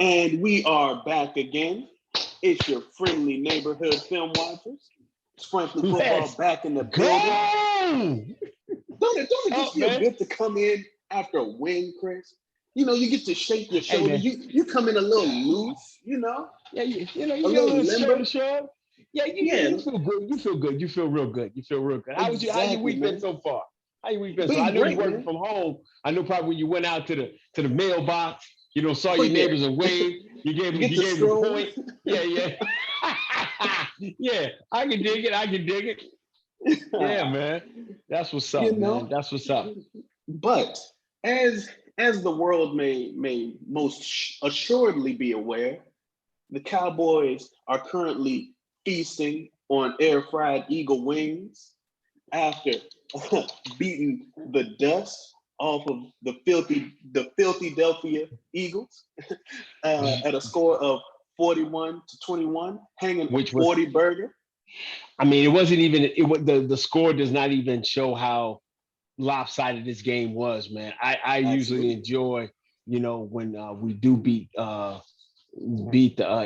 And we are back again. It's your friendly neighborhood film watchers. Sprinkling football back in the building. Don't it just feel good to come in after a win, Chris? You know, you get to shake your shoulder. You come in a little loose, you know? Yeah, you get a little shoulder shrug. Yeah, you feel good. You feel good. You feel real good. You feel real good. How your week been so far? How your week been? So I know you're working from home. I know probably when you went out to the mailbox, saw your neighbors and waved. You gave them a point. Yeah. Yeah, I can dig it. Yeah, man. That's what's up, man. That's what's up. But as the world may most assuredly be aware, the Cowboys are currently feasting on air-fried eagle wings after beating the dust off of the filthy Philadelphia Eagles at a score of 41-21, hanging a 40 burger. I mean, it wasn't even the score does not even show how lopsided this game was, man. I usually enjoy, when we do beat the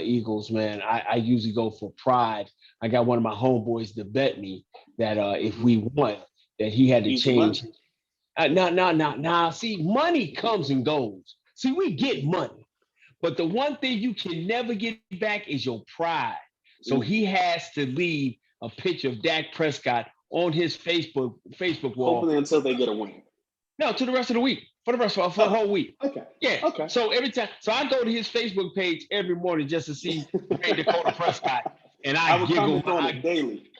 Eagles, man. I usually go for pride. I got one of my homeboys to bet me that if we won, that he had to change. No. See, money comes and goes. See, we get money, but the one thing you can never get back is your pride. So he has to leave a picture of Dak Prescott on his Facebook wall. Hopefully until they get a win. No, to the rest of the week. For the whole week. Okay. Yeah. Okay. So every time, I go to his Facebook page every morning just to see Dakota Prescott, and I giggle on it daily.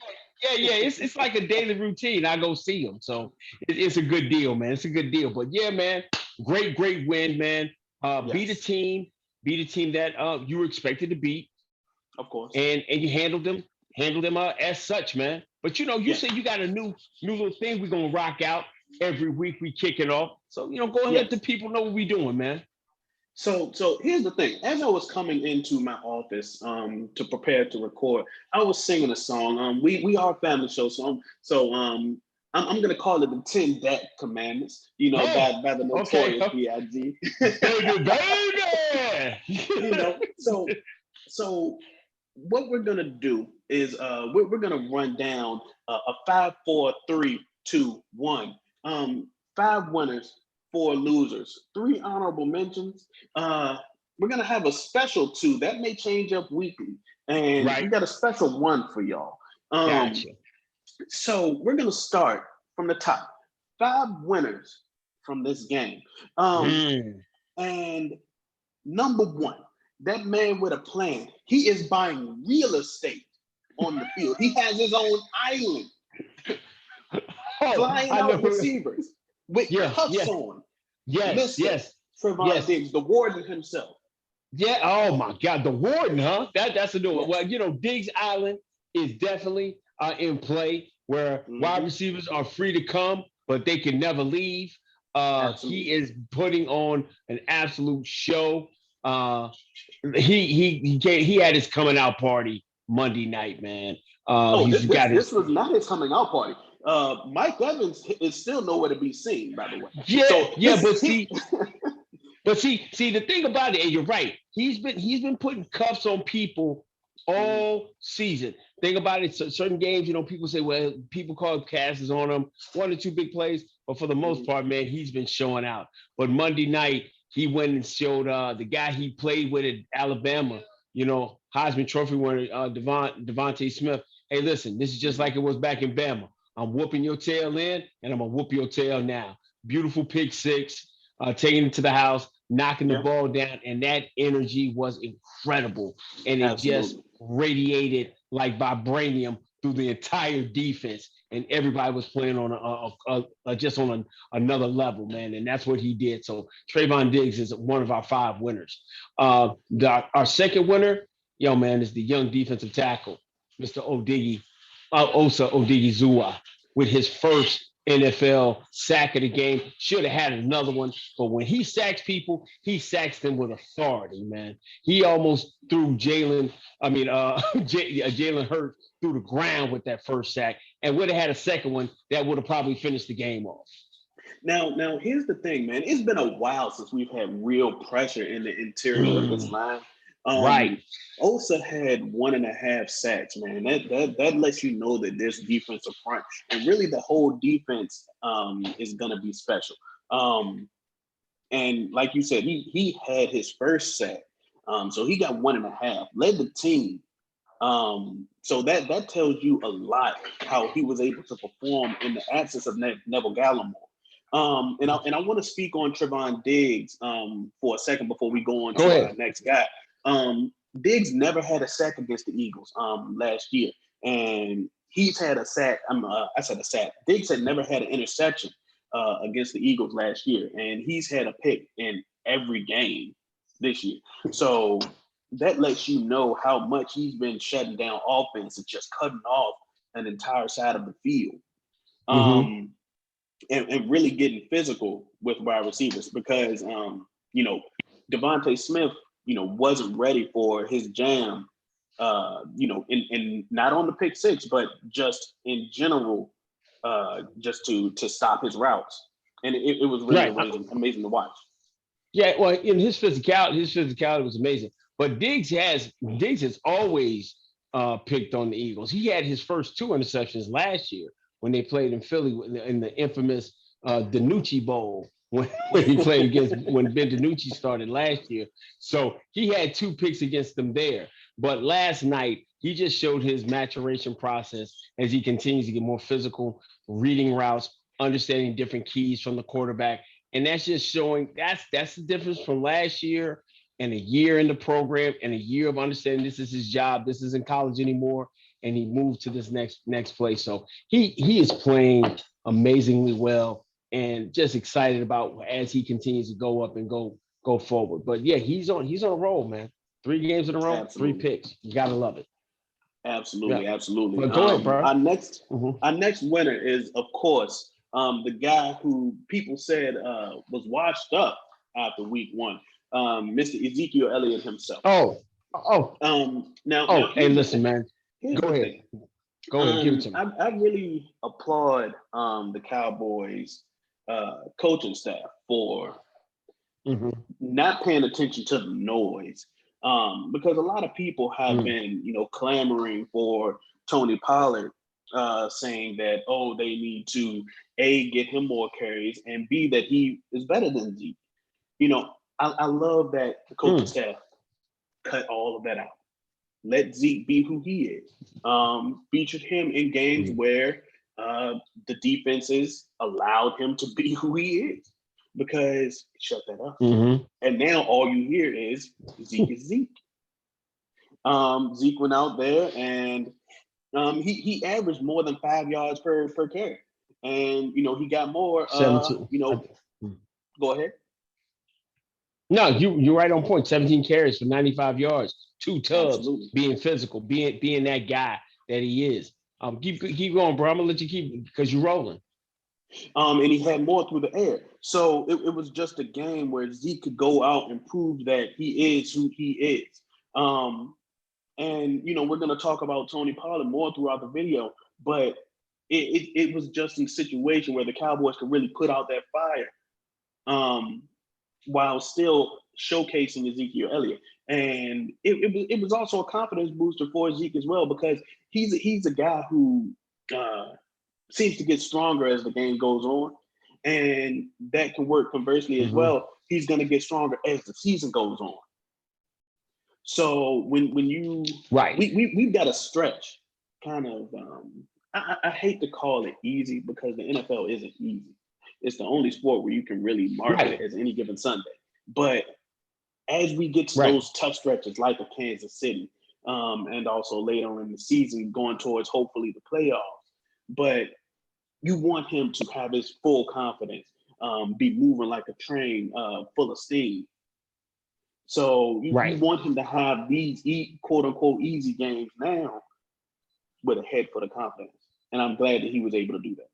Yeah. It's like a daily routine. I go see him, so it's a good deal, man. It's a good deal. But yeah, man, great win, man. Beat a team that you were expected to beat, of course, and you handled them as such, man. But you said you got a new little thing we're gonna rock out. Every week we kick it off. So, go ahead and let the people know what we're doing, man. So here's the thing. As I was coming into my office to prepare to record, I was singing a song. We are a family show, so I'm gonna call it the 10 Dak Commandments, by the notorious B.I.G. Baby. So what we're gonna do is we're gonna run down a 5, 4, 3, 2, 1. 5 winners, 4 losers, 3 honorable mentions. We're gonna have a special 2 that may change up weekly, and we got a special 1 for y'all. Gotcha. So we're gonna start from the top. 5 winners from this game. And number 1, that man with a plan. He is buying real estate on the field. He has his own island. Flying out receivers with cuffs on. Yes. Trevon Diggs, the warden himself. Yeah. Oh my God, the warden, huh? That's a new one. Well, Diggs Island is definitely in play where wide receivers are free to come, but they can never leave. He is putting on an absolute show. He had his coming out party Monday night, man. This was not his coming out party. Mike Evans is still nowhere to be seen, by the way. But see, the thing about it, and you're right, he's been putting cuffs on people all season. Think about it, certain games, people say, well, people call passes on him, 1 or 2 big plays, but for the most part, man, he's been showing out. But Monday night, he went and showed the guy he played with at Alabama, Heisman Trophy winner, Devontae Smith. Hey, listen, this is just like it was back in Bama. I'm whooping your tail in, and I'm going to whoop your tail now. Beautiful pick 6, taking it to the house, knocking the ball down, and that energy was incredible. And it just radiated like vibranium through the entire defense, and everybody was playing on just on another level, man. And that's what he did. So Trevon Diggs is one of our 5 winners. Our second winner, man, is the young defensive tackle, Mr. Osa Odigizua, with his first NFL sack of the game. Should have had another one, but when he sacks people, he sacks them with authority, man. He almost threw Jalen Hurts through the ground with that first sack, and would have had a second one that would have probably finished the game off. Now here's the thing, man. It's been a while since we've had real pressure in the interior of this line. Right. Osa had 1.5 sacks, man. That lets you know that this defensive front and really the whole defense is gonna be special. And like you said, he had his first sack. So he got 1.5, led the team. So that tells you a lot how he was able to perform in the absence of Neville Gallimore. And I want to speak on Trevon Diggs for a second before we go on Go to ahead. our next guy. Diggs never had a sack against the Eagles last year, and he's had a sack. I said a sack. Diggs had never had an interception against the Eagles last year, and he's had a pick in every game this year. So that lets you know how much he's been shutting down offense and just cutting off an entire side of the field. And really getting physical with wide receivers because, Devontae Smith, wasn't ready for his jam, in not on the pick six, but just in general, just to stop his routes. And it was really Right. amazing to watch. Yeah, well, in his physicality was amazing. But Diggs has always picked on the Eagles. He had his first 2 interceptions last year when they played in Philly in the infamous DiNucci Bowl when he played against when Ben DiNucci started last year. So he had 2 picks against them there. But last night he just showed his maturation process as he continues to get more physical, reading routes, understanding different keys from the quarterback. And that's just showing that's the difference from last year and a year in the program and a year of understanding this is his job. This isn't college anymore. And he moved to this next place. So he is playing amazingly well and just excited about as he continues to go up and go forward. But yeah, he's on a roll, man. 3 games in a row, Absolutely. 3 picks. You gotta love it. Absolutely, Yeah. absolutely. But go ahead, bro. Our next winner is, of course, the guy who people said was washed up after week 1, Mr. Ezekiel Elliott himself. Now, hey, listen, man. Go ahead. Go ahead, give it to me. I really applaud the Cowboys coaching staff for not paying attention to the noise. Because a lot of people have been, clamoring for Tony Pollard, saying that, they need to A, get him more carries, and B, that he is better than Zeke. I love that the coaching staff cut all of that out. Let Zeke be who he is. Featured him in games where the defenses allowed him to be who he is, because shut that up. And now all you hear is Zeke is Zeke. Zeke went out there and he averaged more than 5 yards per carry. And, he got more, 17. Go ahead. No, you're right on point. 17 carries for 95 yards, 2 tubs, Absolutely. being physical, being that guy that he is. Keep going, bro. I'm gonna let you keep because you're rolling. And he had more through the air. So it was just a game where Zeke could go out and prove that he is who he is. And we're gonna talk about Tony Pollard more throughout the video, but it was just a situation where the Cowboys could really put out that fire. While still showcasing Ezekiel Elliott. And it was also a confidence booster for Zeke as well, because he's a guy who seems to get stronger as the game goes on. And that can work conversely as well. He's going to get stronger as the season goes on. So when you we've got a stretch kind of I hate to call it easy because the NFL isn't easy. It's the only sport where you can really market it as any given Sunday. But as we get to those tough stretches like the Kansas City, and also later in the season going towards hopefully the playoffs, but you want him to have his full confidence, be moving like a train full of steam. So you want him to have these quote unquote easy games now with a head full of confidence. And I'm glad that he was able to do that.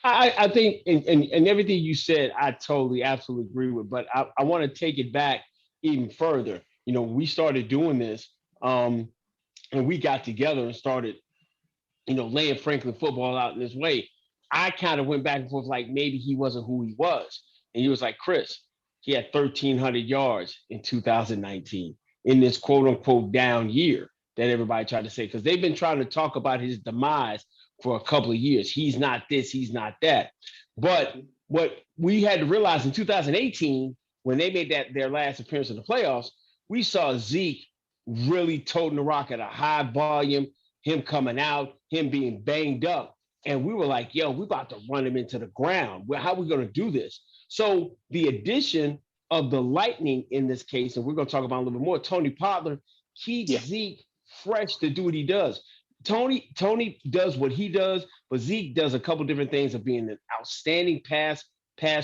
I think and everything you said, I totally, absolutely agree with. But I want to take it back even further. We started doing this, and we got together and started, laying Franklin football out in this way. I kind of went back and forth like maybe he wasn't who he was. And he was like, Chris, he had 1,300 yards in 2019 in this quote unquote down year that everybody tried to say, because they've been trying to talk about his demise for a couple of years. He's not this, he's not that. But what we had to realize in 2018, when they made that their last appearance in the playoffs, we saw Zeke really toting the rock at a high volume, him coming out, him being banged up. And we were like, yo, we're about to run him into the ground. How are we going to do this? So the addition of the Lightning in this case, and we're going to talk about a little bit more, Tony Pollard keeps Zeke fresh to do what he does. Tony does what he does, but Zeke does a couple different things of being an outstanding pass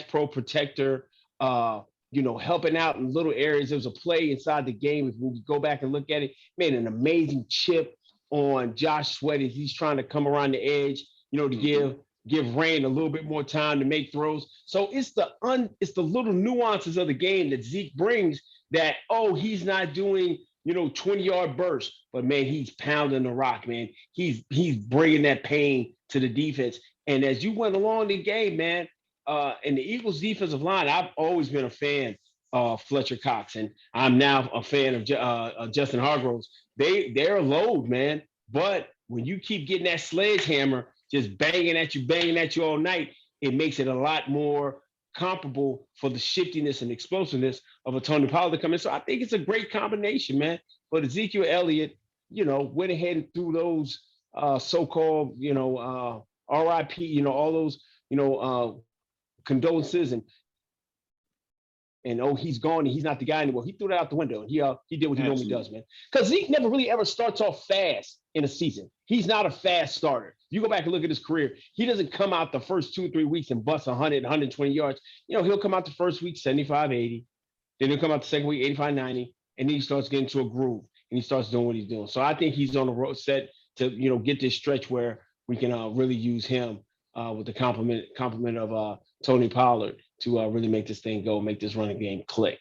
pro protector, helping out in little areas. There was a play inside the game. If we go back and look at it, made an amazing chip on Josh Sweat as he's trying to come around the edge, to give Rain a little bit more time to make throws. So it's the little nuances of the game that Zeke brings that, he's not doing, 20-yard bursts, but man, he's pounding the rock, man. He's bringing that pain to the defense. And as you went along the game, man, and the Eagles defensive line, I've always been a fan of Fletcher Cox, and I'm now a fan of Justin Hargroves. They're a load, man. But when you keep getting that sledgehammer just banging at you all night, it makes it a lot more comparable for the shiftiness and explosiveness of a Tony Pollard to come in. So I think it's a great combination, man. But Ezekiel Elliott, went ahead and threw those so-called, RIP, all those, condolences and he's gone and he's not the guy anymore. He threw that out the window and he did what he normally does, man. Because Zeke never really ever starts off fast in a season. He's not a fast starter. You go back and look at his career. He doesn't come out the first 2 or 3 weeks and bust 100, 120 yards. He'll come out the first week 75, 80. Then he'll come out the second week 85, 90. And then he starts getting to a groove and he starts doing what he's doing. So I think he's on the road set to, get this stretch where we can really use him with the complement of Tony Pollard to really make this thing go, make this running game click.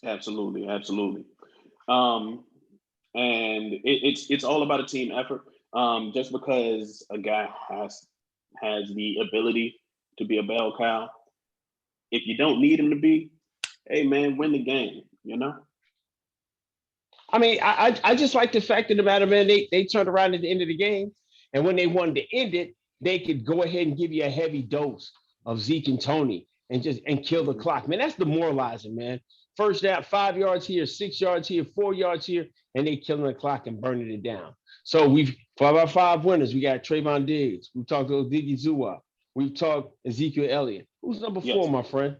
Absolutely. And it's all about a team effort. Just because a guy has the ability to be a bell cow, if you don't need him to be, hey man, win the game, I mean, I just like the fact of the matter, man, they turned around at the end of the game, and when they wanted to end it, they could go ahead and give you a heavy dose of Zeke and Tony and kill the clock. Man, that's demoralizing, man. First down, 5 yards here, 6 yards here, 4 yards here, and they killing the clock and burning it down. So we've 5 out of 5 winners. We got Trayvon Diggs. We've talked to Diggy Zua. We've talked Ezekiel Elliott. Who's number 4, my friend?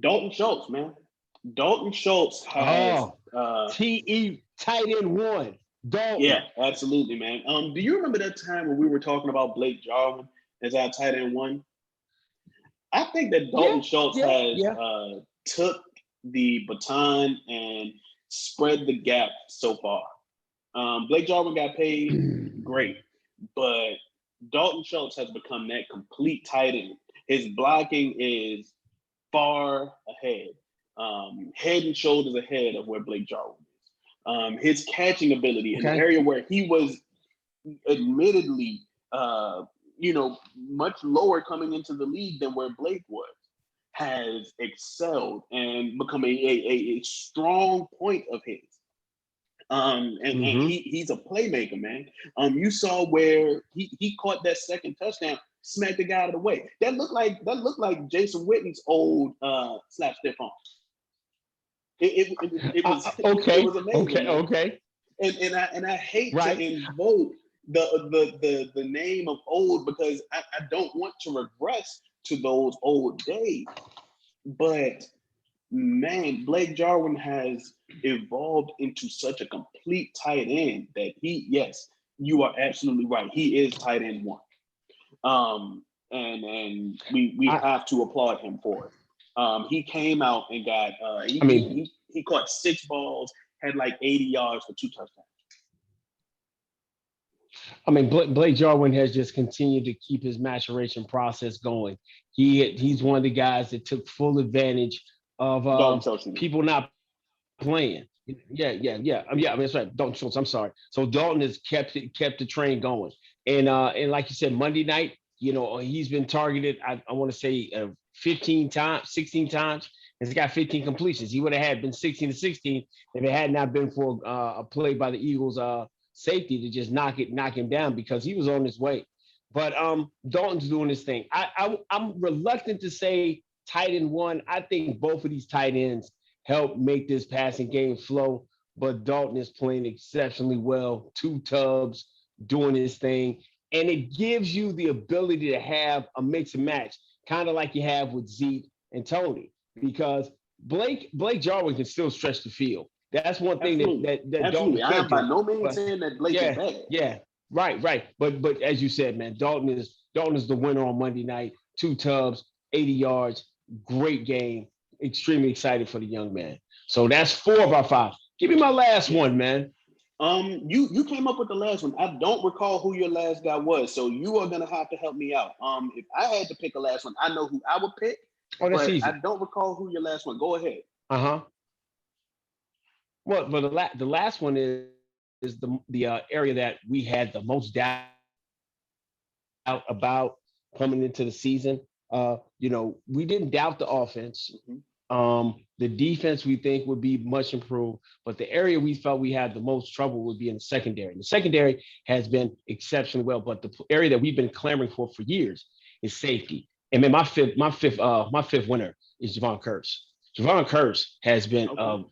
Dalton Schultz, man. Dalton Schultz has TE tight end 1. Dalton. Yeah, absolutely, man. Do you remember that time when we were talking about Blake Jarwin as our tight end 1? I think that Dalton Schultz has took the baton and spread the gap so far. Blake Jarwin got paid, great, but Dalton Schultz has become that complete tight end. His blocking is far ahead, head and shoulders ahead of where Blake Jarwin is. His catching ability in an area where he was admittedly, much lower coming into the league than where Blake was, has excelled and become a strong point of his. And he's a playmaker, man. You saw where he caught that second touchdown, smacked the guy out of the way. That looked like Jason Witten's old slap stiff arm. It was okay. It was amazing. Okay. And I hate to invoke the name of old because I don't want to regress to those old days. But man, Blake Jarwin has evolved into such a complete tight end that you are absolutely right. He is tight end 1. And we have to applaud him for it. He came out and got he caught 6 balls, had like 80 yards for 2 touchdowns. I mean, Blake Jarwin has just continued to keep his maturation process going. He's one of the guys that took full advantage of people not playing. Yeah. I mean, that's right. Dalton Schultz. I'm sorry. So Dalton has kept the train going, and like you said, Monday night He's been targeted, I want to say 15 times, 16 times. He's got 15 completions. He would have had been 16 to 16 if it had not been for a play by the Eagles safety to just knock him down because he was on his way. But Dalton's doing his thing. I'm reluctant to say tight end one. I think both of these tight ends help make this passing game flow. But Dalton is playing exceptionally well. 2 tubs, doing his thing. And it gives you the ability to have a mix and match, kind of like you have with Zeke and Tony, because Blake Jarwin can still stretch the field. That's one thing that Dalton Absolutely. I am can't by do. no means But saying that Blake is bad. yeah, right. But as you said, man, Dalton is the winner on Monday night. 2 tubs, 80 yards, great game. Extremely excited for the young man. So that's 4 of our 5. Give me my last one, man. You came up with the last one. I don't recall who your last guy was, so you are gonna have to help me out. If I had to pick a last one, I know who I would pick. Oh, that's easy. I don't recall who your last one. Go ahead. Well, but the last one is the area that we had the most doubt about coming into the season. We didn't doubt the offense. The defense we think would be much improved, but the area we felt we had the most trouble would be in the secondary. The secondary has been exceptionally well, but the area that we've been clamoring for years is safety. And man, my fifth winner is Javon Curse. Javon Curse has been a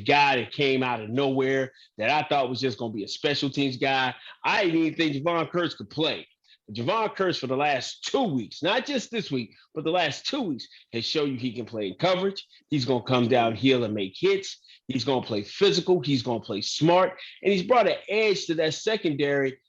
guy that came out of nowhere that I thought was just going to be a special teams guy. I didn't even think Javon Curse could play. Javon Curse for the last 2 weeks, not just this week, but the last 2 weeks, has shown you he can play in coverage. He's going to come downhill and make hits. He's going to play physical. He's going to play smart. And he's brought an edge to that secondary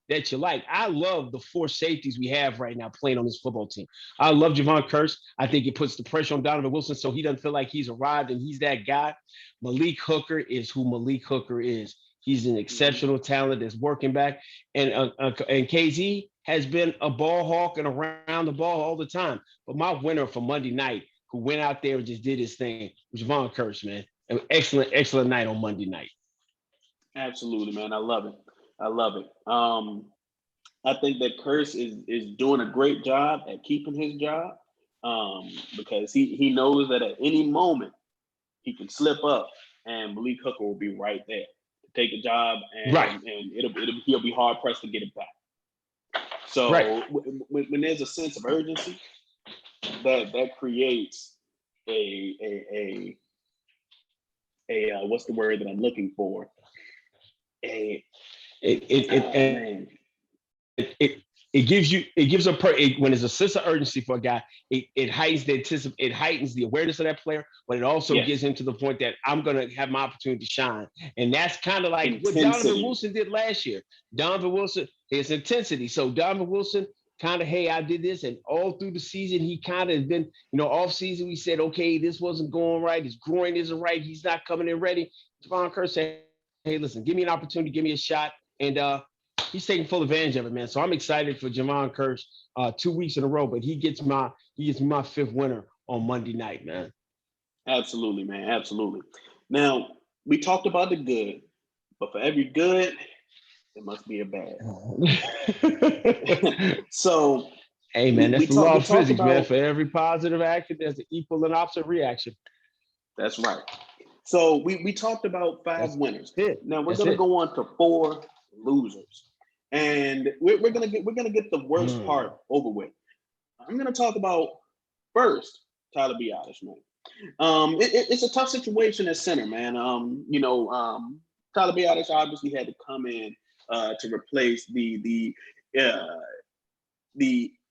that you like. I love the 4 safeties we have right now playing on this football team. I love Javon Curse. I think it puts the pressure on Donovan Wilson so he doesn't feel like he's arrived and he's that guy. Malik Hooker is who Malik Hooker is. He's an exceptional talent that's working back. And KZ has been a ball hawk and around the ball all the time. But my winner for Monday night, who went out there and just did his thing, was Javon Curse, man. An excellent night on Monday night. Absolutely, man. I love it. I think that Curse is doing a great job at keeping his job because he knows that at any moment he can slip up and Malik Hooker will be right there. Take a job and he'll be hard pressed to get it back. So when there's a sense of urgency, that creates a what's the word that I'm looking for? It gives when there's a sense of urgency for a guy, it heightens the awareness of that player, but it also gives him to the point that I'm going to have my opportunity to shine. And that's kind of like intensity. What Donovan Wilson did last year. Donovan Wilson, his intensity. So Donovan Wilson kind of, hey, I did this. And all through the season, he kind of been, off season, we said, okay, this wasn't going right. His groin isn't right. He's not coming in ready. Javon Curse said, hey, listen, give me an opportunity, give me a shot. And he's taking full advantage of it, man. So I'm excited for Javon Curse 2 weeks in a row, but he gets my 5th winner on Monday night, man. Absolutely, man. Absolutely. Now, we talked about the good, but for every good, there must be a bad. So, hey, man, that's the law of physics, man. For every positive action, there's an equal and opposite reaction. That's right. So we talked about 5 winners. Now we're going to go on to 4 losers. And we're gonna get the worst part over with. I'm gonna talk about first Tyler Biadasz, man. It's a tough situation at center, man. Tyler Biadasz obviously had to come in to replace the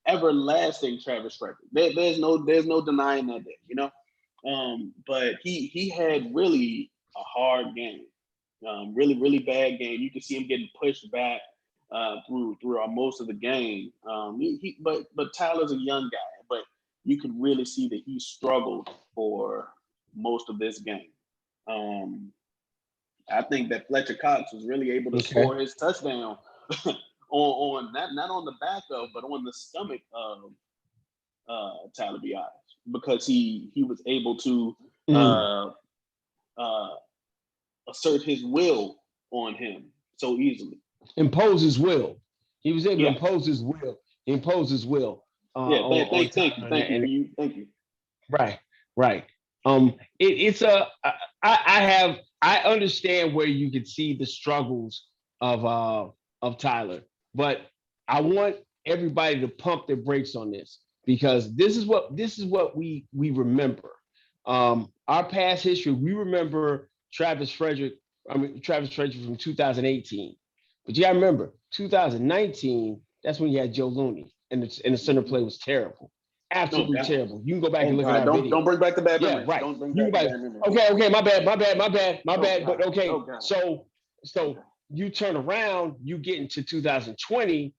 everlasting Travis Frederick. There's no denying that, but he had really a hard game, really bad game. You can see him getting pushed back through most of the game. But Tyler's a young guy, but you can really see that he struggled for most of this game. I think that Fletcher Cox was really able to score his touchdown on not on the back of, but on the stomach of Tyler Biadasz, because he was able to assert his will on him so easily. Impose his will. He was able to Yeah. impose his will. He imposed his will. Thank you, Tyler, thank you. right, right. It's a I understand where you can see the struggles of Tyler, but I want everybody to pump their brakes on this because this is what we remember. Our past history, we remember Travis Frederick from 2018, but you got to remember 2019. That's when you had Joe Looney, and the center play was terrible, No absolutely doubt. terrible. You can go back Oh and look at God, our don't video. bring back the bad Yeah, memories. right. Don't bring You back can the back. bad memories. Okay, my Oh bad. But God. okay, Oh God. so Okay. you turn around, you get into 2020,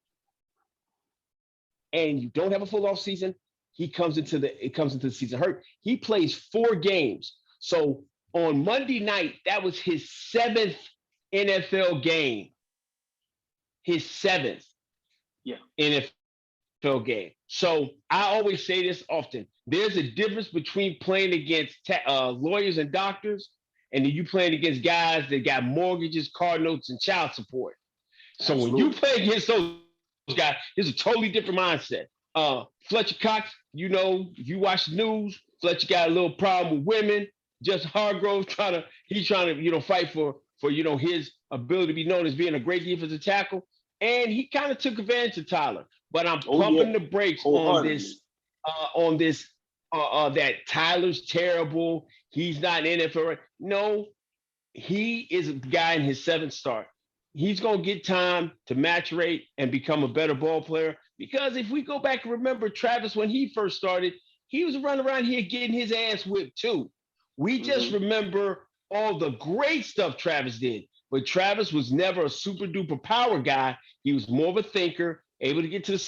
and you don't have a full off season. It comes into the season hurt. He plays 4 games. So on Monday night, that was his 7th NFL game. His 7th Yeah. NFL game. So I always say this often. There's a difference between playing against lawyers and doctors, and then you playing against guys that got mortgages, car notes, and child support. So when you Absolutely. play against those guys, it's a totally different mindset. Fletcher Cox, if you watch the news, Fletcher got a little problem with women. Just Hargrove he's trying to, fight for his ability to be known as being a great defensive tackle. And he kind of took advantage of Tyler. But I'm Oh yeah. pumping the brakes Wholeheartedly. on this, that Tyler's terrible. He's not in NFL. No, he is a guy in his 7th start. He's going to get time to maturate and become a better ball player. Because if we go back and remember Travis when he first started, he was running around here getting his ass whipped too. We just Mm-hmm. remember all the great stuff Travis did. But Travis was never a super duper power guy. He was more of a thinker, able to get to the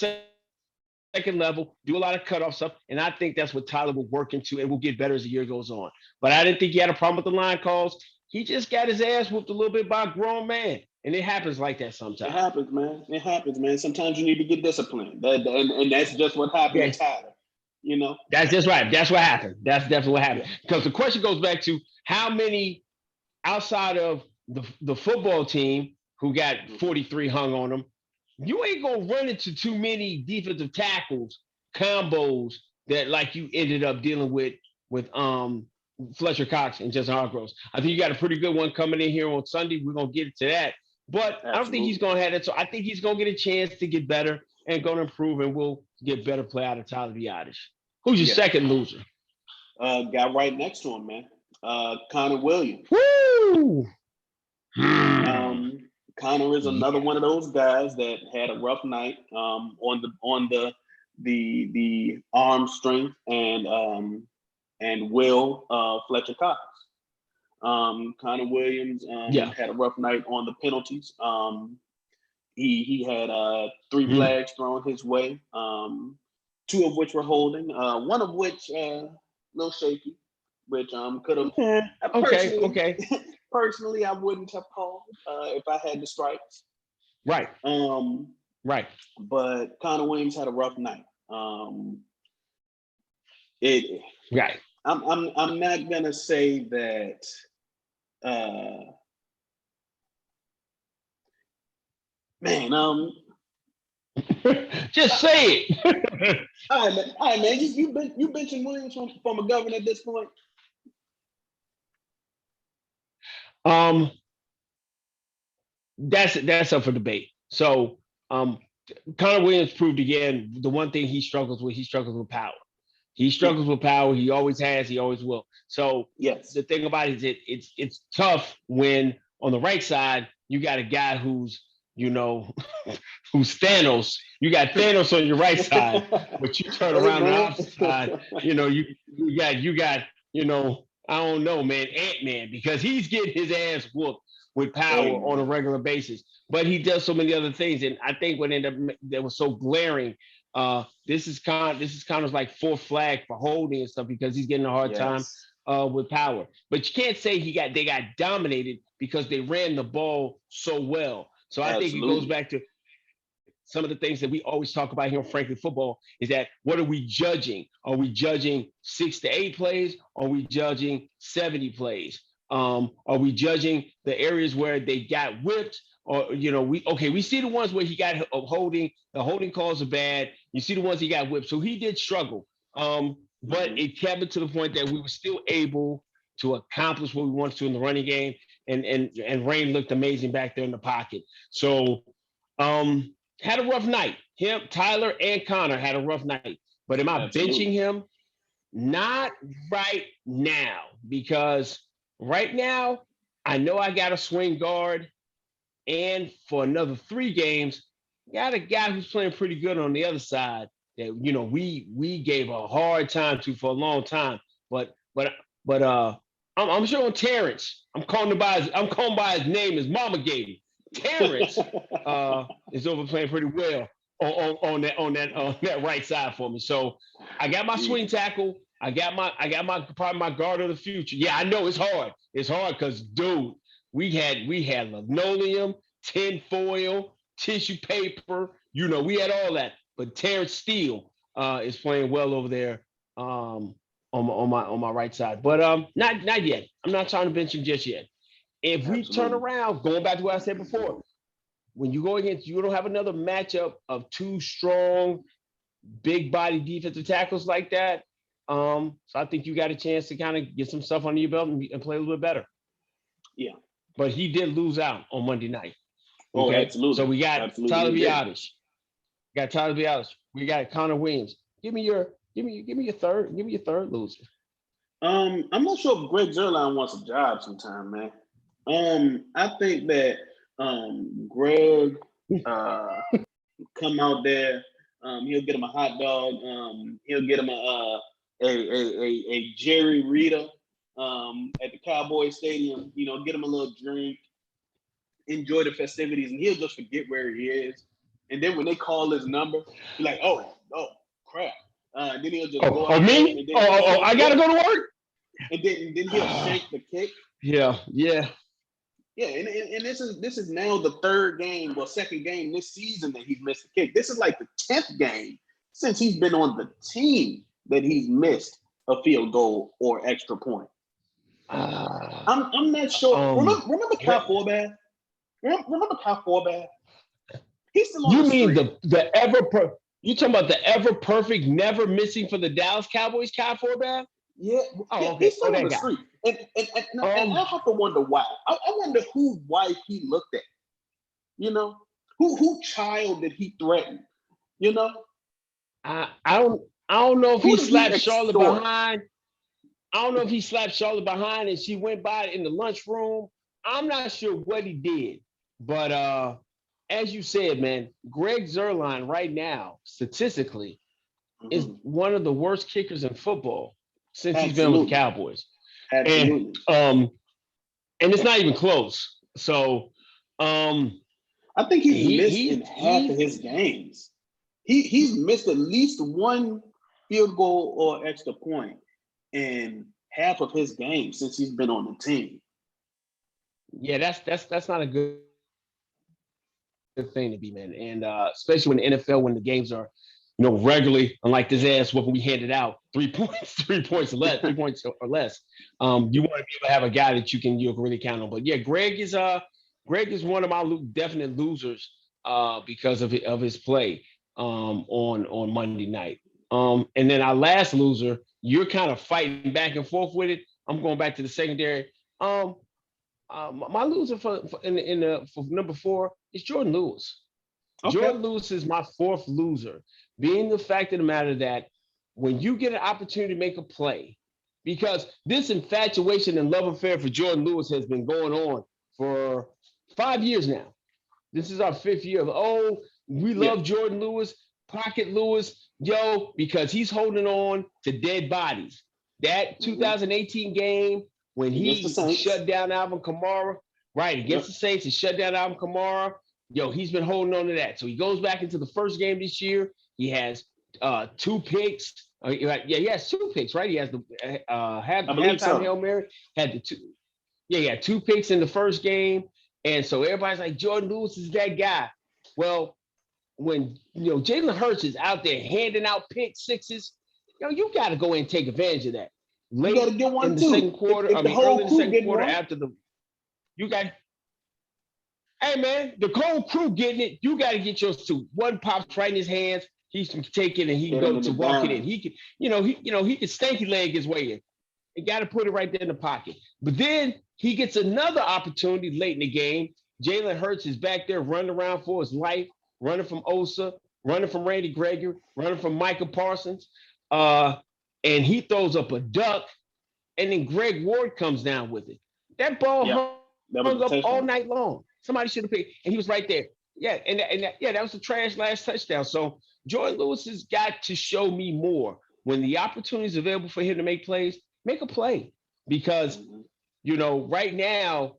second level, do a lot of cutoff stuff. And I think that's what Tyler will work into and will get better as the year goes on. But I didn't think he had a problem with the line calls. He just got his ass whooped a little bit by a grown man. And it happens like that It sometimes. happens, man. It happens, man. Sometimes you need to get disciplined. And that's just what happened Yeah, to Tyler. You know? that's just right. That's what happened. That's definitely what happened. Yeah. Because the question goes back to how many outside of the football team who got 43 hung on them, you ain't gonna run into too many defensive tackles combos that like you ended up dealing with Fletcher Cox and Justin Hargroves. I think you got a pretty good one coming in here on Sunday. We're gonna get to that, but I don't think he's Absolutely. gonna have that. So I think he's gonna get a chance to get better and gonna improve, and we'll get better play out of Tyler Biotish. Who's your Yeah. second loser? Guy right next to him, man. Connor Williams. Woo! Connor is another one of those guys that had a rough night on the arm strength and will Fletcher Cox. Connor Williams Yeah. had a rough night on the penalties. He had 3 flags thrown his way, 2 of which were holding, one of which a little shaky, which could have Okay. personally I wouldn't have called if I had the stripes. Right. Right. But Connor Williams had a rough night. Right. I'm not gonna say that. Man, Just say it. all right, man. You benching Williams from a governor at this point. That's up for debate. So Connor Williams proved again the one thing he struggles with power. He struggles with power. He always has. He always will. So Yes, the thing about it is it's tough when on the right side you got a guy who's who's Thanos. You got Thanos on your right side, but you turn around the opposite side. You got I don't know, man, Ant-Man, because he's getting his ass whooped with power Hey, on a regular basis. But he does so many other things, and I think what ended up that was so glaring. This is kind of like 4th flag for holding and stuff because he's getting a hard time yes, with power. But you can't say they got dominated because they ran the ball so well. So I think it goes absolutely. back to some of the things that we always talk about here on Franklin Football is that what are we judging? Are we judging 6 to 8 plays? Or are we judging 70 plays? Are we judging the areas where they got whipped? Or we see the ones where he got holding. The holding calls are bad. You see the ones he got whipped. So he did struggle. But it kept it to the point that we were still able to accomplish what we wanted to in the running game. And Rain looked amazing back there in the pocket. So had a rough night. Him, Tyler, and Connor had a rough night. But am I benching him? Not right now, because right now I know I got a swing guard, and for another 3 games, got a guy who's playing pretty good on the other side that we gave a hard time to for a long time. But I'm showing Terrence. I'm calling by his name. His mama gave him. Terrence is over playing pretty well on that right side for me. So I got my swing tackle. I got my probably my guard of the future. Yeah, I know it's hard. It's hard because, dude, we had linoleum, tinfoil, tissue paper. We had all that. But Terrence Steele is playing well over there on my right side. But not yet. I'm not trying to bench him just yet. If we turn around, going back to what I said before, when you go against, you don't have another matchup of 2 strong, big body defensive tackles like that. So I think you got a chance to kind of get some stuff under your belt and play a little bit better. Yeah. But he did lose out on Monday night. Okay? Oh, absolutely. So we got Tyler Biadasz. We got Connor Williams. Give me your third loser. I'm not sure if Greg Zuerlein wants a job sometime, man. I think that Greg come out there. He'll get him a hot dog. He'll get him a Jerry Rita at the Cowboys Stadium. Get him a little drink, enjoy the festivities, and he'll just forget where he is. And then when they call his number, be like, oh crap. Then he'll just go out. Me? I gotta go to work. And then he'll shank the kick. Yeah. Yeah, and this is now the second game this season that he's missed a kick. This is like the 10th game since he's been on the team that he's missed a field goal or extra point. I'm not sure. Remember Kyle Forbath? Remember Kyle Forbath? He's still on You the mean street. you talking about the ever perfect, never missing for the Dallas Cowboys, Kyle Forbath? Yeah. Okay. He's still on the street. And I have to wonder why. I wonder whose wife he looked at. Who child did he threaten? I don't know if he slapped Charlotte behind. I don't know if he slapped Charlotte behind and she went by in the lunchroom. I'm not sure what he did. But as you said, man, Greg Zuerlein right now, statistically, is one of the worst kickers in football since he's been with the Cowboys. Absolutely. And it's not even close. So I think he's missed in half of his games. He's missed at least one field goal or extra point in half of his games since he's been on the team. Yeah, that's not a good thing to be, man. And especially when the NFL, when the games are, regularly, unlike this ass when we handed out 3 points or less, 3 points or less. You want to be able to have a guy that you can really count on. But yeah, Greg is one of my definite losers because of his play on Monday night. And then our last loser, you're kind of fighting back and forth with it. I'm going back to the secondary. My loser for number 4 is Jordan Lewis. Okay. Jordan Lewis is my 4th loser, being the fact of the matter that when you get an opportunity to make a play, because this infatuation and love affair for Jordan Lewis has been going on for 5 years now. This is our 5th year of, we love Jordan Lewis, Pocket Lewis, because he's holding on to dead bodies. That 2018 game when he shut down Alvin Kamara, right, against the Saints, and shut down Alvin Kamara, he's been holding on to that. So he goes back into the first game this year. He has 2 picks. He has 2 picks, right? He has the halftime Hail Mary. Had the 2. Yeah, he had 2 picks in the first game. And so everybody's like, Jordan Lewis is that guy. Well, when Jalen Hurts is out there handing out pick sixes, you got to go in and take advantage of that. You got to late get one in the too. second quarter. If the Early whole in the crew second getting quarter one, after you got. Hey man, the whole crew getting it. You got to get yours too. One pops right in his hands. He can take it and he can get them go in the to walk it in. diamond. He can, he can stanky leg his way in. You got to put it right there in the pocket. But then he gets another opportunity late in the game. Jalen Hurts is back there running around for his life, running from Osa, running from Randy Gregory, running from Micah Parsons. And he throws up a duck, and then Greg Ward comes down with it. That ball Yeah, that was hung a up all touchdown. night long. Somebody should have picked, and he was right there. Yeah, that was a trash last touchdown. So Jordan Lewis has got to show me more. When the opportunity is available for him to make plays, make a play. Because, right now,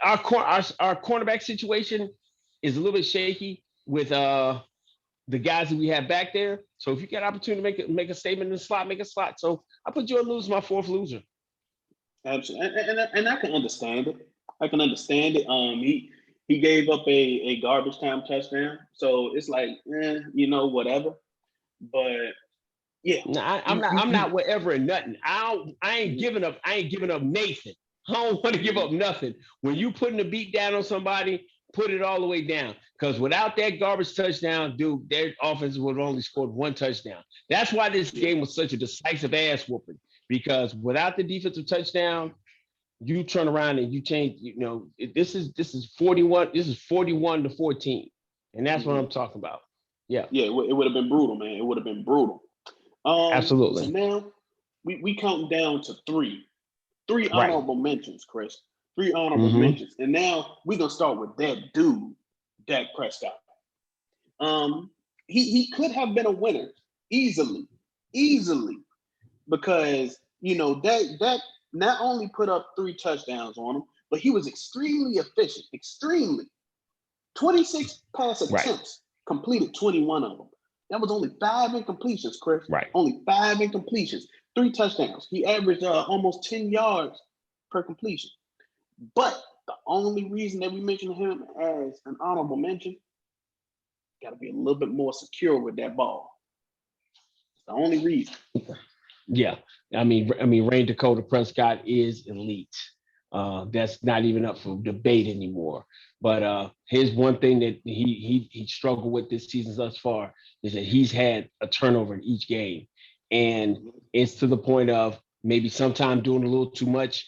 our cornerback situation is a little bit shaky with the guys that we have back there. So if you get opportunity to make a statement in the slot, make a slot. So I put Jordan Lewis my fourth loser. Absolutely, and I can understand it. I can understand it. He gave up a garbage time touchdown, so it's like, whatever. But yeah, No, I'm not whatever and nothing. I ain't giving up. I ain't giving up Nathan. I don't want to give up nothing. When you putting the beat down on somebody, put it all the way down. Because without that garbage touchdown, dude, their offense would have only scored one touchdown. That's why this game was such a decisive ass whooping. Because without the defensive touchdown, you turn around and you change. This is 41. This is 41 to 14, and that's what I'm talking about. Yeah. Yeah, it would have been brutal, man. It would have been brutal. Absolutely. So now we counting down to three Right. honorable mentions, Chris. 3 honorable mentions, and now we're gonna start with that dude, Dak Prescott. He could have been a winner easily, because Dak not only put up 3 touchdowns on him, but he was extremely efficient. Extremely, 26 pass Right. attempts, completed 21 of them. That was only 5 incompletions, Chris. Right. Only 5 incompletions, 3 touchdowns. He averaged almost 10 yards per completion. But the only reason that we mention him as an honorable mention, got to be a little bit more secure with that ball. It's the only reason. Yeah. I mean, Rain Dakota Prescott is elite. That's not even up for debate anymore. But here's one thing that he struggled with this season thus far is that he's had a turnover in each game, and it's to the point of maybe sometime doing a little too much.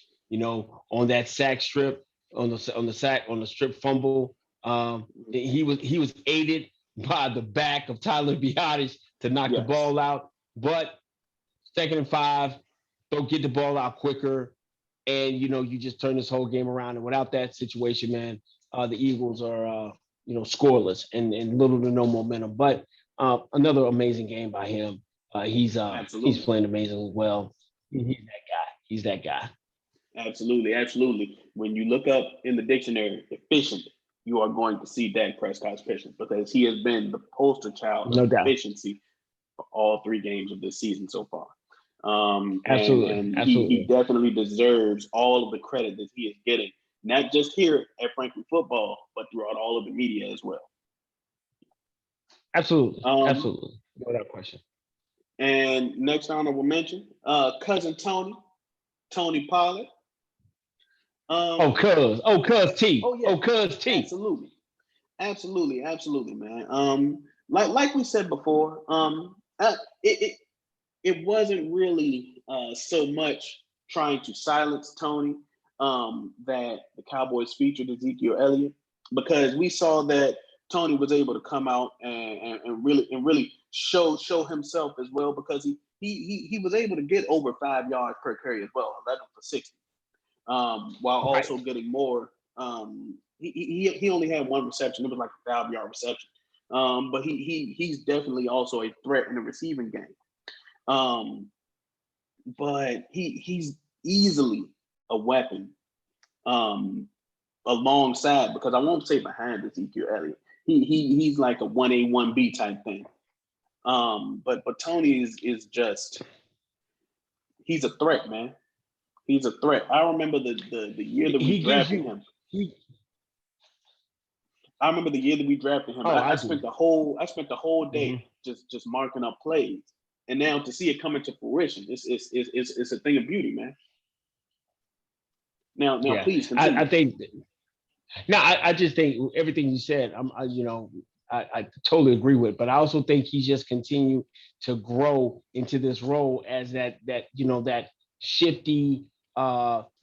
On that sack strip, on the strip fumble. He was aided by the back of Tyler Biadasz to knock the ball out, but 2nd and 5, don't get the ball out quicker. And, you just turn this whole game around. And without that situation, man, the Eagles are, scoreless and little to no momentum. But another amazing game by him. He's playing amazingly well. He's that guy. Absolutely. When you look up in the dictionary, efficient, you are going to see Dak Prescott's efficient, because he has been the poster child of efficiency for all 3 games of this season so far. Absolutely. He definitely deserves all of the credit that he is getting, not just here at Franklin Football, but throughout all of the media as well. Absolutely. Without question. And next honorable mention, cousin Tony Pollard. Cuz T. Oh yeah, Cuz T. Absolutely, man. Like we said before, it wasn't really so much trying to silence Tony that the Cowboys featured Ezekiel Elliott, because we saw that Tony was able to come out and really show himself as well, because he was able to get over 5 yards per carry as well, 11 for 60, while also getting more. He only had 1 reception. It was like a 5-yard reception, but he's definitely also a threat in the receiving game. But he's easily a weapon alongside, because I won't say behind Ezekiel Elliott. He's like a 1A, 1B type thing. But Tony is just, he's a threat, man. He's a threat. I remember the year that we drafted him. I remember the year that we drafted him. I spent the whole day just marking up plays. And now to see it come into fruition, it's a thing of beauty, man. Now, please continue. I think. No, I just think everything you said. I totally agree with. But I also think he just continued to grow into this role as that shifty,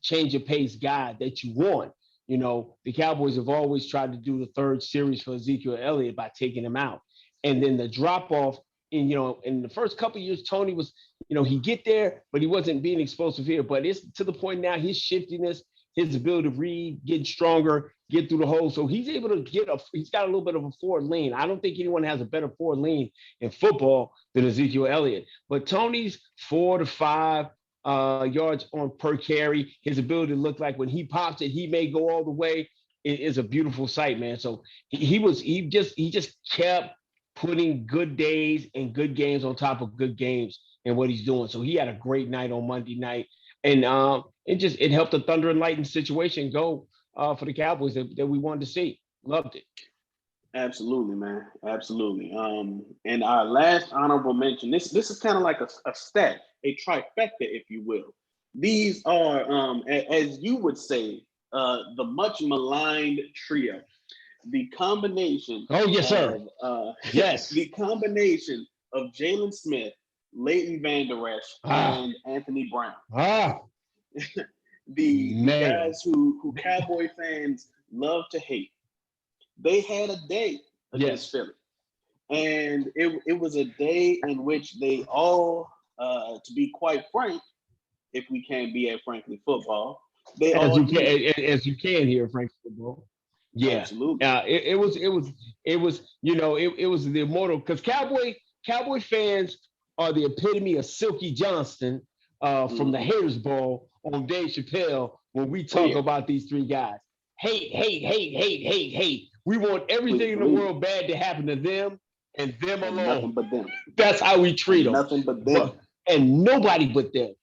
change of pace guy that you want. The Cowboys have always tried to do the third series for Ezekiel Elliott by taking him out, and then the drop off. In the first couple of years, Tony was, he get there, but he wasn't being explosive here. But it's to the point now, his shiftiness, his ability to read, getting stronger, get through the hole. So he's able to he's got a little bit of a forward lean. I don't think anyone has a better forward lean in football than Ezekiel Elliott. But Tony's 4 to 5 yards on per carry, his ability to look like when he pops it, he may go all the way. It is a beautiful sight, man. So he just kept putting good days and good games on top of good games in what he's doing. So he had a great night on Monday night. And it helped the Thunder and Lightning situation go for the Cowboys that we wanted to see. Loved it. Absolutely, man. Absolutely. And our last honorable mention, this is kind of like a stat, a trifecta, if you will. These are, as you would say, the much maligned trio. The combination. Oh, yes, sir. Yes. The combination of Jalen Smith, Leighton Vander Esch, and Anthony Brown. The guys who Cowboy fans love to hate. They had a day against Philly. And it was a day in which they all, to be quite frank, if we can be at Frankly Football, as you can here at Frankly Football. Yeah, absolutely. It was the immortal, because Cowboy fans are the epitome of Silky Johnston from the Haters Ball on Dave Chappelle when we talk about these three guys. Hate. We want everything in the world bad to happen to them and them alone. Nothing but them. That's how we treat them. Nothing but them. And nobody but them.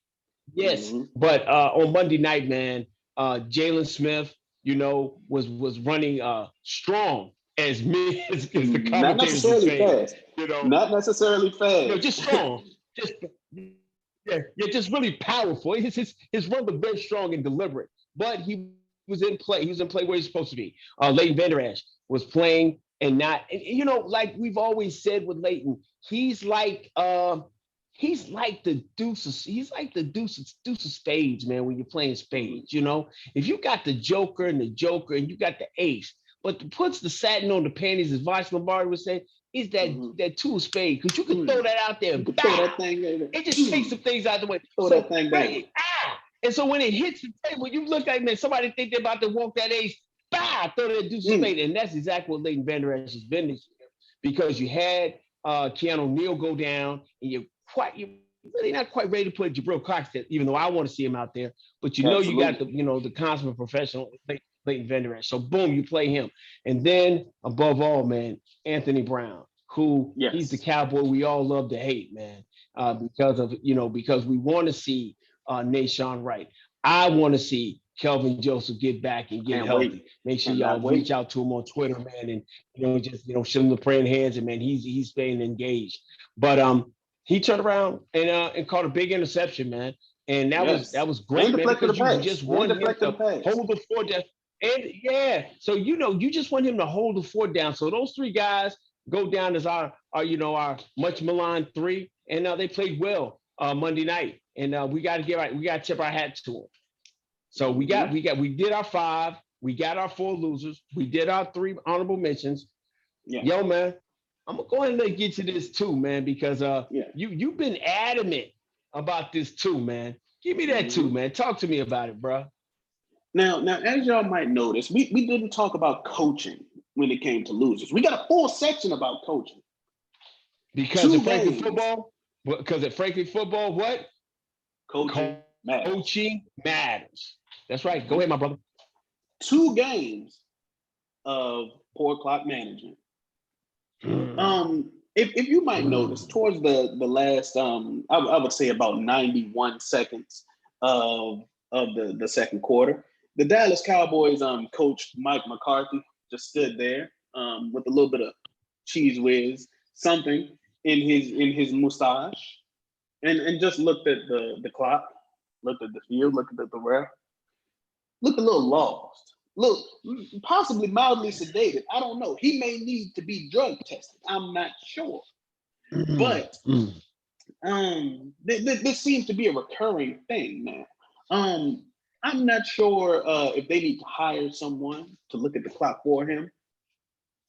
Yes, but on Monday night, man, Jalen Smith, was running strong as the commentators not necessarily say, fast. Not necessarily fast. Just strong. Just really powerful. His run was very strong and deliberate. But he was in play. He was in play where he's supposed to be. Leighton Vander Esch was playing and not. And, like we've always said with Leighton, he's like the deuce. He's like the deuce of spades, man. When you're playing spades, if you got the Joker and you got the ace, but the puts the satin on the panties, as Vosh Lombardi would say, is that two of spades, because you can throw that out there and throw that thing. It just takes some things out of the way. Throw that thing back. And so when it hits the table, you look like, man, somebody think they're about to walk that ace, throw that deuce of spades, and that's exactly what Leighton Vander Esch has been this year, because you had Keanu Neal go down, and you're really not quite ready to put Jabril Cox there, even though I want to see him out there. But you got the consummate professional Leighton Vander Esch. So boom, you play him. And then above all, man, Anthony Brown, who he's the Cowboy we all love to hate, man, because we want to see Nashawn Wright. I want to see Kelvin Joseph get back and get healthy. Make sure y'all reach out to him on Twitter, man, and just show him the praying hands, and man, he's staying engaged. But he turned around and caught a big interception, man. And that was great, man, because you just want him to hold the fort down. And so you just want him to hold the fort down. So those three guys go down as our much maligned three, and they played well Monday night. And we got to tip our hat to them. So we did our 5, we got our 4 losers, we did our 3 honorable mentions. Yeah. Yo, man, I'm gonna go ahead and get to this too, man, because you've been adamant about this too, man. Give me that too, man. Talk to me about it, bro. Now, as y'all might notice, we didn't talk about coaching when it came to losers. We got a full section about coaching. Because at Frankly Football, what? Coaching matters. That's right. Go ahead, my brother. 2 games of poor clock management. If you might notice, towards the last, I would say about 91 seconds of the second quarter, the Dallas Cowboys coach Mike McCarthy just stood there with a little bit of cheese whiz, something in his mustache, and just looked at the clock, looked at the field, looked at the ref, looked a little lost, look possibly mildly sedated. I don't know. He may need to be drug tested. I'm not sure, but this seems to be a recurring thing now. I'm not sure if they need to hire someone to look at the clock for him,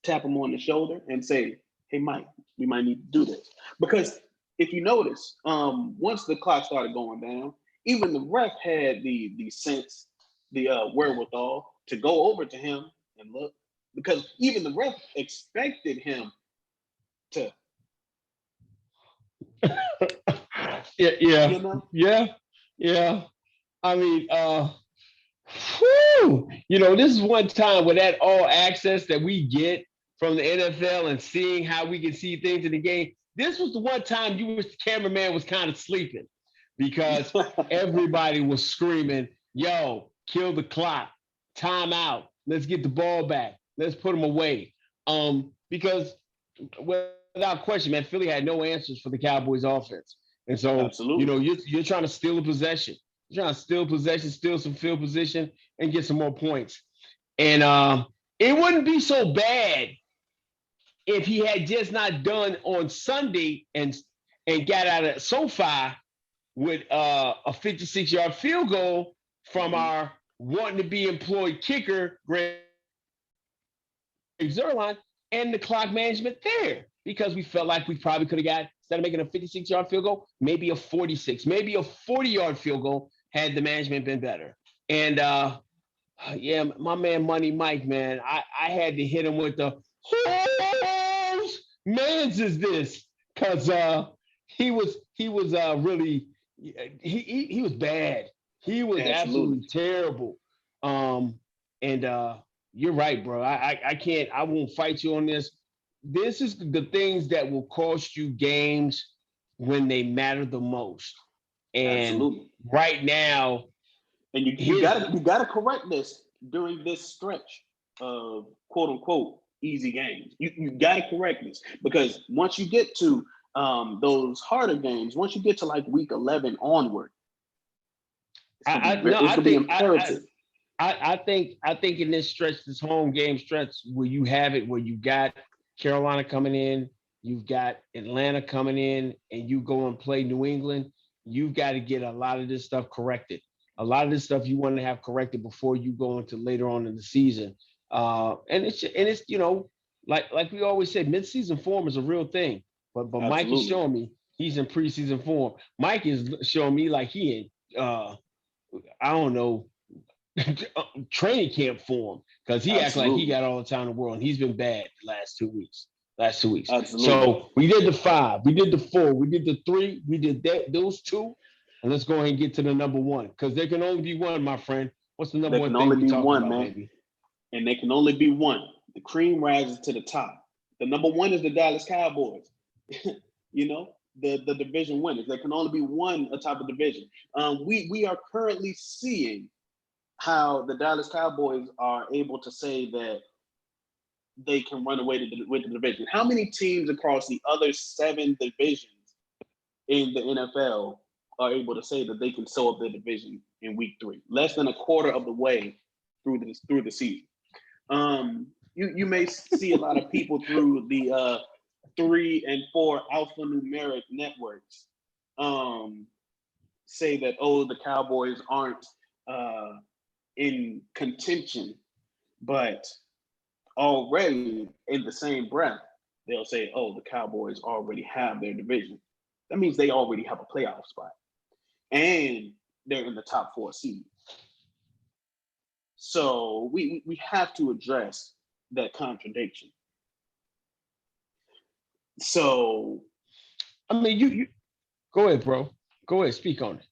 tap him on the shoulder, and say, "Hey, Mike, we might need to do this." Because if you notice, once the clock started going down, even the ref had the sense, the wherewithal to go over to him and look, because even the ref expected him to, Yeah. you know. Yeah. I mean, this is one time with that all access that we get from the NFL and seeing how we can see things in the game. This was the one time the cameraman was kind of sleeping because everybody was screaming, "Yo, kill the clock, time out, let's get the ball back, let's put them away." Because without question, man, Philly had no answers for the Cowboys offense. And so, Absolutely. you're trying to steal a possession. You're trying to steal possession, steal some field position, and get some more points. And it wouldn't be so bad if he had just not done on Sunday and got out of SoFi with a 56-yard field goal from our wanting to be employed kicker, Greg Zerline, and the clock management there, because we felt like we probably could have got, instead of making a 56-yard field goal, maybe a 46, maybe a 40-yard field goal had the management been better. And yeah, my man Money Mike, man, I had to hit him with the whose man's is this? Because he was really he was bad. He was absolutely terrible. And you're right, bro. I won't fight you on this. This is the things that will cost you games when they matter the most. And right now, and you gotta correct this during this stretch of quote unquote easy games. You gotta correct this, because once you get to those harder games, once you get to like week 11 onward, it's gonna be imperative. I think in this stretch, this home game stretch, where you have it, where you got Carolina coming in, you've got Atlanta coming in, and you go and play New England, you've got to get a lot of this stuff corrected. A lot of this stuff you want to have corrected before you go into later on in the season. And it's like we always say, midseason form is a real thing. But Mike is showing me he's in preseason form. Mike is showing me like he in I don't know, training camp form, because he acts like he got all the time in the world, and he's been bad the last 2 weeks. Absolutely. So we did the 5, we did the 4, we did the 3, we did those 2, and let's go ahead and get to the number 1, because there can only be one, my friend. What's the number one thing we talking about, man? Baby? And there can only be one. The cream rises to the top. The number 1 is the Dallas Cowboys. The division winners. There can only be one atop the division. We are currently seeing how the Dallas Cowboys are able to say that they can run away with the division. How many teams across the other 7 divisions in the NFL are able to say that they can sew up their division in week 3? Less than a quarter of the way through the season. You may see a lot of people through the 3 and 4 alphanumeric networks say that, the Cowboys aren't in contention, but already in the same breath, they'll say, the Cowboys already have their division. That means they already have a playoff spot, and they're in the top 4 seed. So we have to address that contradiction. So, I mean, you go ahead, bro. Go ahead, speak on it.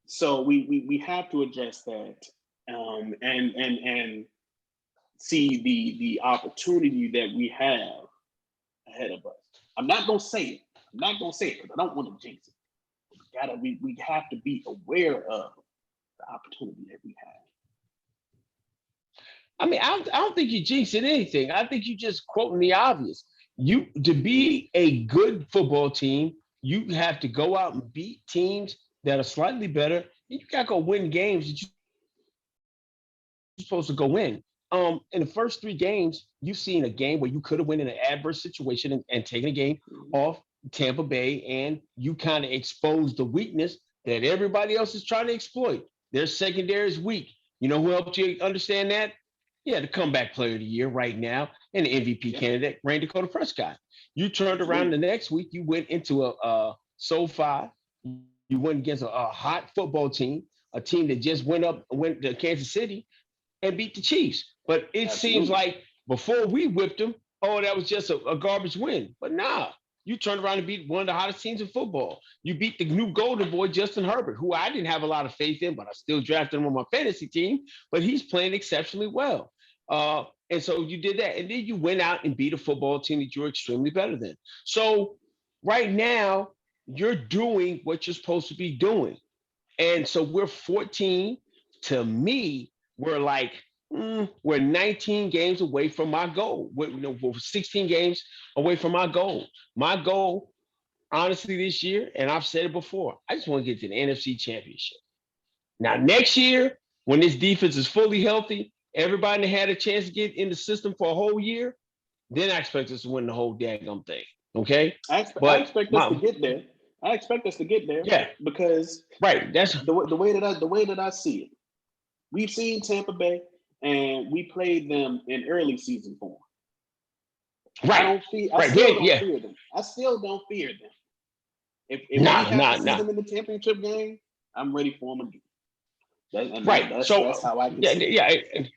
So we have to address that, and see the opportunity that we have ahead of us. I'm not gonna say it because I don't want to jinx it. We have to be aware of the opportunity that we have. I mean, I don't think you jinxing anything. I think you just quoting the obvious. To be a good football team, you have to go out and beat teams that are slightly better. And you got to go win games that you're supposed to go in. In the first three games, you've seen a game where you could have went in an adverse situation and taken a game off Tampa Bay, and you kind of exposed the weakness that everybody else is trying to exploit. Their secondary is weak. You know who helped you understand that? Yeah, the comeback player of the year right now and the MVP candidate, Rain Dakota Prescott. You turned around the next week, you went into a SoFi, you went against a hot football team, a team that just went to Kansas City and beat the Chiefs. But it seems like before we whipped them, oh, that was just a garbage win. But nah, you turned around and beat one of the hottest teams in football. You beat the new golden boy, Justin Herbert, who I didn't have a lot of faith in, but I still drafted him on my fantasy team. But he's playing exceptionally well. And so you did that. And then you went out and beat a football team that you're extremely better than. So right now, you're doing what you're supposed to be doing. And so we're 14. To me, we're like, we're 19 games away from my goal. We're 16 games away from my goal. My goal, honestly, this year, and I've said it before, I just want to get to the NFC Championship. Now, next year, when this defense is fully healthy, everybody had a chance to get in the system for a whole year, then I expect us to win the whole daggum thing. Okay? I expect us to get there. I expect us to get there. Yeah. Because that's the way that I see it. We've seen Tampa Bay, and we played them in early season form. Right. I still don't fear them. I still don't fear them. If we have to see them in the championship game, I'm ready for them again. That's how I can see it.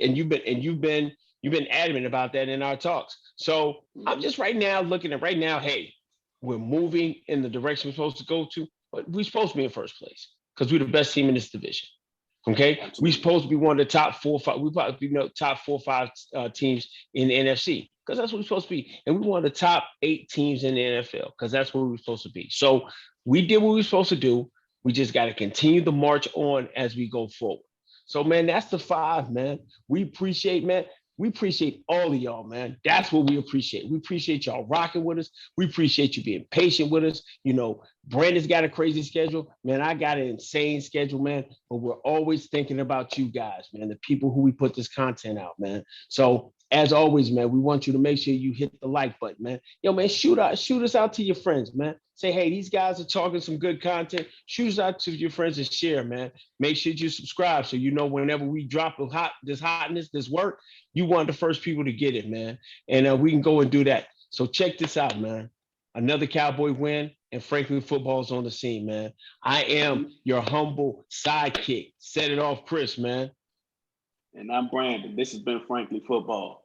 And you've been adamant about that in our talks. So I'm just right now looking at hey, we're moving in the direction we're supposed to go to, but we're supposed to be in first place because we're the best team in this division. Okay, absolutely. We're supposed to be one of the top 4 or 5. We probably be top 4 or 5 teams in the NFC because that's what we're supposed to be, and we one of the top 8 teams in the NFL because that's what we're supposed to be. So we did what we were supposed to do. We just got to continue the march on as we go forward. So man, that's the 5, man. We appreciate all of y'all, man. That's what we appreciate. We appreciate y'all rocking with us. We appreciate you being patient with us. You know, Brandon's got a crazy schedule. Man, I got an insane schedule, man. But we're always thinking about you guys, man, the people who we put this content out, man. So as always, man, we want you to make sure you hit the like button, man. Yo, man, shoot us out to your friends, man. Say, hey, these guys are talking some good content. Shoot us out to your friends and share, man. Make sure you subscribe so you know whenever we drop this hotness, this work, you want the first people to get it, man. And we can go and do that. So check this out, man. Another Cowboy win, and Franklin football's on the scene, man. I am your humble sidekick. Set it off, Chris, man. And I'm Brandon. This has been Frankly Football.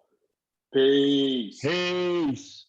Peace. Peace.